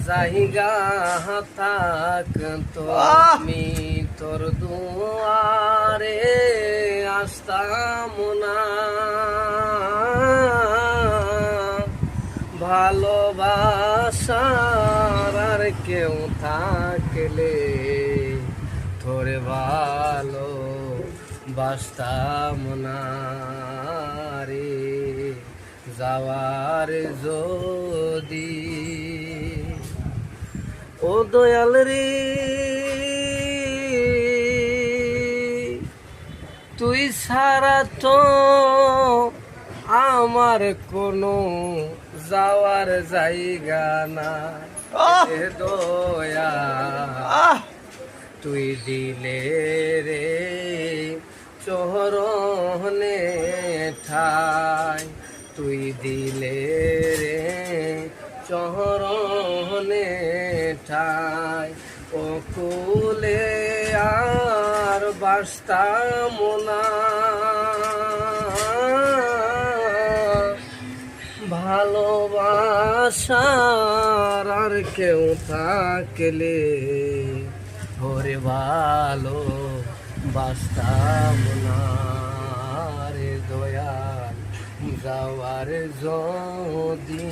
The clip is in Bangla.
জাহিগা থাকতো আমি তোর দুয়ারে আসতাম না, ভালোবাসার আর কেউ থাকলে তোরে ভালো বাসতাম না রে। যাওয়ার যদি ও দয়াল রে, তুই ছাড়া তো আমার কোনো যাওয়ার জায়গা না দয়া, তুই দিলে রে চরণে ঠাই, তুই দিলে রে চরণে ঠাই। ও কুলে আর বাসতাম না, ভালোবাসার আর কেউ থাকলে ওরে ভালো বাসতাম না রে দয়াল। যাওয়ার যদি